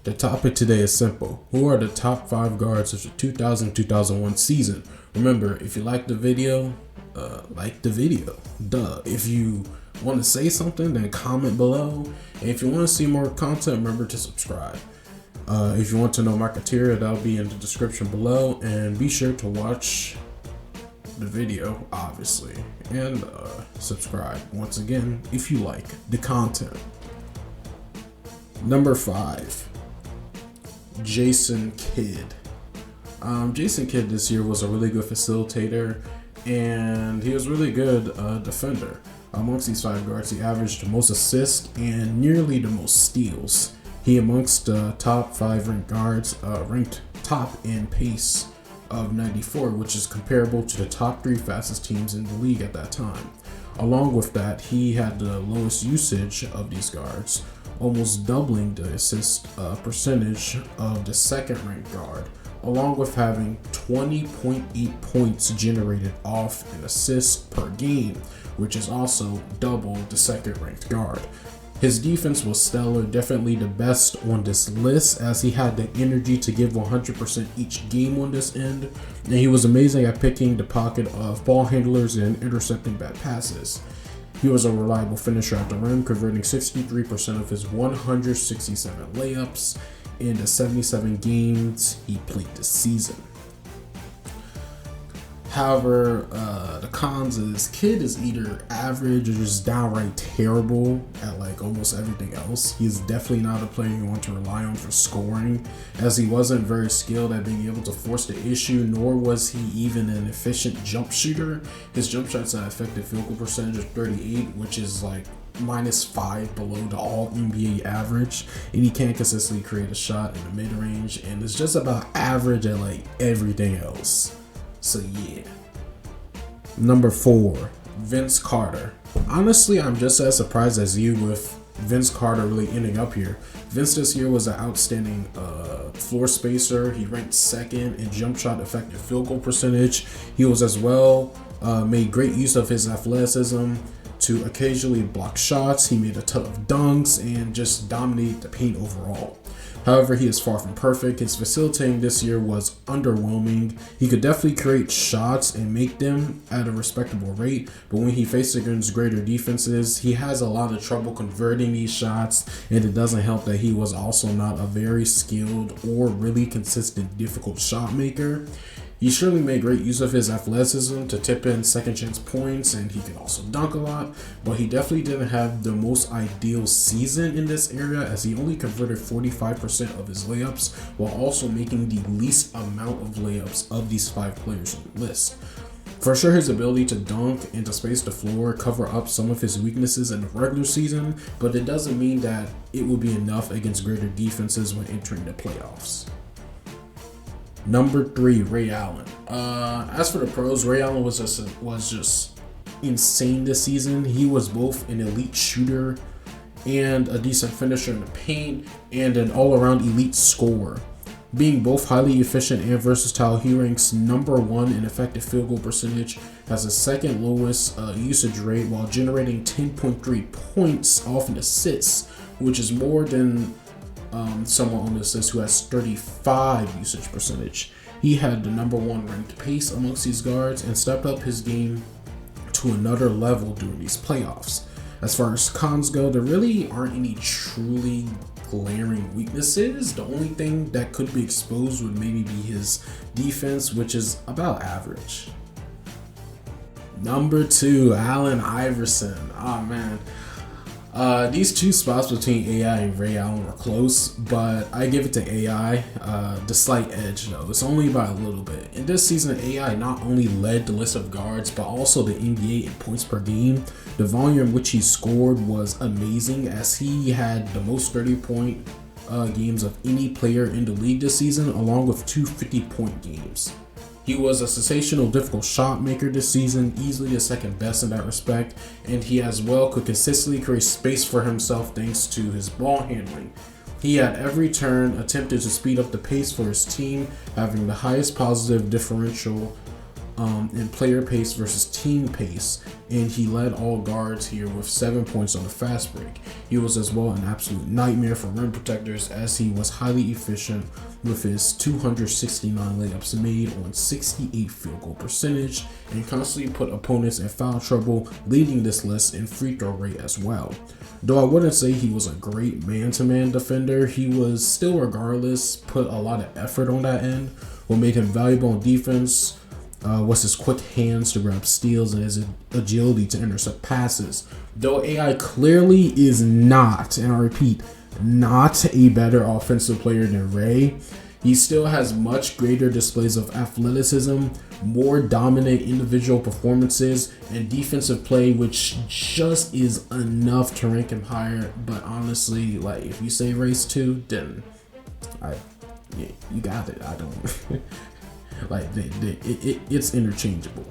The topic today is simple. Who are the top 5 guards of the 2000-2001 season? Remember, if you like the video, like the video. Duh. If you want to say something, then comment below. And if you want to see more content, remember to subscribe. If you want to know my criteria, that'll be in the description below. And be sure to watch the video, obviously. And subscribe, once again, if you like the content. Number 5. Jason Kidd. Jason Kidd this year was a really good facilitator, and he was really good defender. Amongst these 5 guards, he averaged the most assists and nearly the most steals. He amongst the top 5 ranked guards, ranked top in pace of 94, which is comparable to the top 3 fastest teams in the league at that time. Along with that, he had the lowest usage of these guards, almost doubling the assist percentage of the second ranked guard, along with having 20.8 points generated off an assist per game, which is also double the second ranked guard. His defense was stellar, definitely the best on this list, as he had the energy to give 100% each game on this end, and he was amazing at picking the pocket of ball handlers and intercepting bad passes. He was a reliable finisher at the rim, converting 63% of his 167 layups in the 77 games he played this season. However, the cons is Kidd is either average or just downright terrible at like almost everything else. He's definitely not a player you want to rely on for scoring, as he wasn't very skilled at being able to force the issue, nor was he even an efficient jump shooter. His jump shots had effective field goal percentage of 38, which is like -5 below the all NBA average, and he can't consistently create a shot in the mid-range, and it's just about average at like everything else. So yeah. Number 4, Vince Carter. Honestly, I'm just as surprised as you with Vince Carter really ending up here. Vince this year was an outstanding floor spacer. He ranked 2nd in jump shot effective field goal percentage. He was as well made great use of his athleticism to occasionally block shots. He made a ton of dunks and just dominated the paint overall. However, he is far from perfect. His facilitating this year was underwhelming. He could definitely create shots and make them at a respectable rate, but when he faced against greater defenses, he has a lot of trouble converting these shots, and it doesn't help that he was also not a very skilled or really consistent difficult shot maker. He surely made great use of his athleticism to tip in second chance points, and he can also dunk a lot, but he definitely didn't have the most ideal season in this area, as he only converted 45% of his layups while also making the least amount of layups of these 5 players on the list. For sure, his ability to dunk and to space the floor cover up some of his weaknesses in the regular season, but it doesn't mean that it will be enough against greater defenses when entering the playoffs. Number 3, Ray Allen. As for the pros, Ray Allen was just insane this season. He was both an elite shooter and a decent finisher in the paint, and an all-around elite scorer. Being both highly efficient and versatile, he ranks number 1 in effective field goal percentage, has the 2nd lowest usage rate, while generating 10.3 points off an assist, which is more than someone on this list who has 35 usage percentage. He had the number 1 ranked pace amongst these guards and stepped up his game to another level during these playoffs. As far as cons go, there really aren't any truly glaring weaknesses. The only thing that could be exposed would maybe be his defense, which is about average. Number 2, Allen Iverson. Oh man. These 2 spots between AI and Ray Allen were close, but I give it to AI. The slight edge though, it's only by a little bit. In this season, AI not only led the list of guards, but also the NBA in points per game. The volume which he scored was amazing, as he had the most 30-point games of any player in the league this season, along with 2 50-point games. He was a sensational difficult shot maker this season, easily the 2nd best in that respect, and he as well could consistently create space for himself thanks to his ball handling. He had every turn attempted to speed up the pace for his team, having the highest positive differential in player pace versus team pace, and he led all guards here with 7 points on the fast break. He was as well an absolute nightmare for rim protectors, as he was highly efficient with his 269 layups made on 68 field goal percentage, and constantly put opponents in foul trouble, leading this list in free throw rate as well. Though I wouldn't say he was a great man-to-man defender, he was still regardless put a lot of effort on that end. What made him valuable on defense was his quick hands to grab steals and his agility to intercept passes. Though AI clearly is not, and I repeat, not a better offensive player than Ray, he still has much greater displays of athleticism, more dominant individual performances, and defensive play, which just is enough to rank him higher. But honestly, like, if you say Ray's 2, then you got it. I don't like it's interchangeable.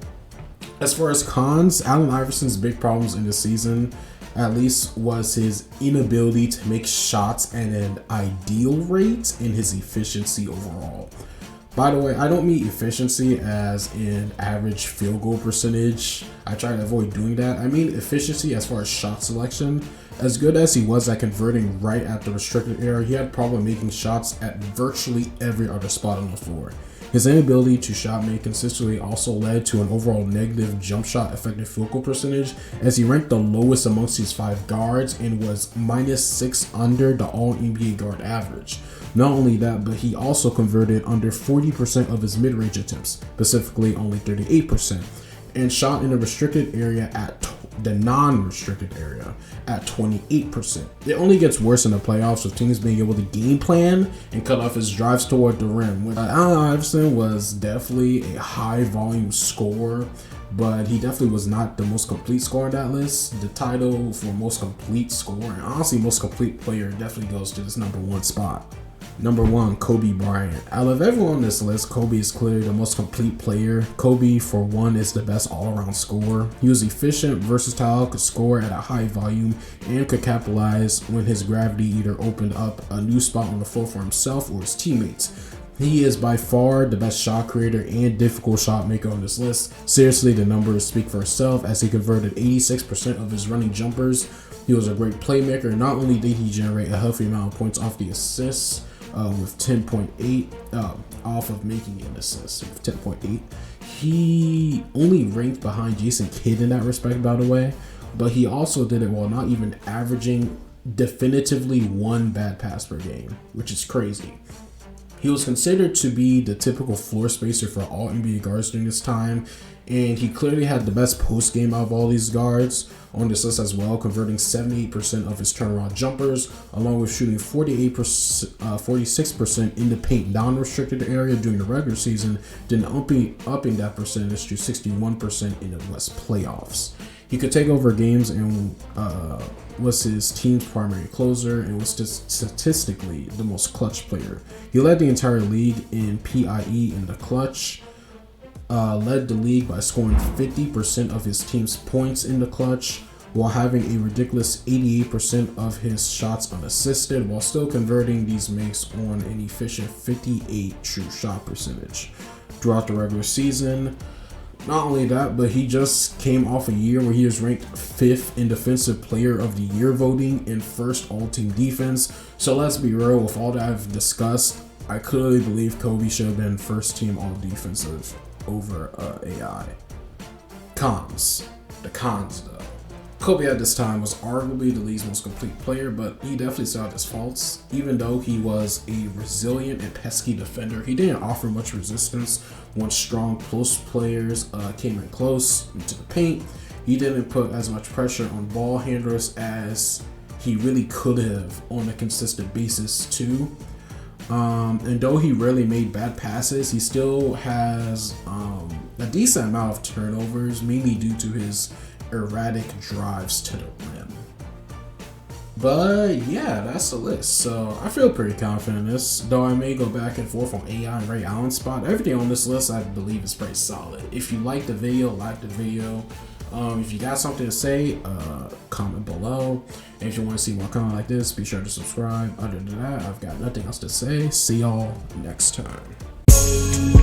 As far as cons, Allen Iverson's big problems in the season, at least, was his inability to make shots at an ideal rate and his efficiency overall. By the way, I don't mean efficiency as in average field goal percentage. I try to avoid doing that. I mean efficiency as far as shot selection. As good as he was at converting right at the restricted area, he had problem making shots at virtually every other spot on the floor. His inability to shot make consistently also led to an overall negative jump shot effective field goal percentage, as he ranked the lowest amongst his 5 guards and was -6 under the all NBA guard average. Not only that, but he also converted under 40% of his mid-range attempts, specifically only 38%, and shot in the restricted area at the non-restricted area at 28%. It only gets worse in the playoffs with teams being able to game plan and cut off his drives toward the rim. Allen Iverson was definitely a high volume scorer, but he definitely was not the most complete scorer on that list. The title for most complete scorer, and honestly most complete player, definitely goes to this number 1 spot. Number 1, Kobe Bryant. Out of everyone on this list, Kobe is clearly the most complete player. Kobe, for one, is the best all-around scorer. He was efficient, versatile, could score at a high volume, and could capitalize when his gravity either opened up a new spot on the floor for himself or his teammates. He is by far the best shot creator and difficult shot maker on this list. Seriously, the numbers speak for itself, as he converted 86% of his running jumpers. He was a great playmaker. Not only did he generate a healthy amount of points off the assists, with 10.8 off of making an assist with 10.8. He only ranked behind Jason Kidd in that respect, by the way, but he also did it while not even averaging definitively 1 bad pass per game, which is crazy. He was considered to be the typical floor spacer for all NBA guards during this time, and he clearly had the best post game out of all these guards on this list as well, converting 78% of his turnaround jumpers, along with shooting 46% in the paint non-restricted area during the regular season, then upping that percentage to 61% in the West playoffs. He could take over games and was his team's primary closer and was statistically the most clutch player. He led the entire league in PIE in the clutch, led the league by scoring 50% of his team's points in the clutch, while having a ridiculous 88% of his shots unassisted, while still converting these makes on an efficient 58 true shot percentage throughout the regular season. Not only that, but he just came off a year where he was ranked 5th in Defensive Player of the Year voting and 1st all-team defense. So let's be real, with all that I've discussed, I clearly believe Kobe should have been 1st team all-defensive over AI. Cons. The cons, though. Kobe at this time was arguably the league's most complete player, but he definitely still had his faults. Even though he was a resilient and pesky defender, he didn't offer much resistance once strong post players came in close into the paint. He didn't put as much pressure on ball handlers as he really could have on a consistent basis too. And though he rarely made bad passes, he still has a decent amount of turnovers, mainly due to his erratic drives to the rim. But yeah, that's the list. So I feel pretty confident in this, though I may go back and forth on AI and Ray Allen's spot. Everything on this list I believe is pretty solid. If you like the video, like the video. If you got something to say, comment below. And if you want to see more content like this, be sure to subscribe. Other than that, I've got nothing else to say. See y'all next time.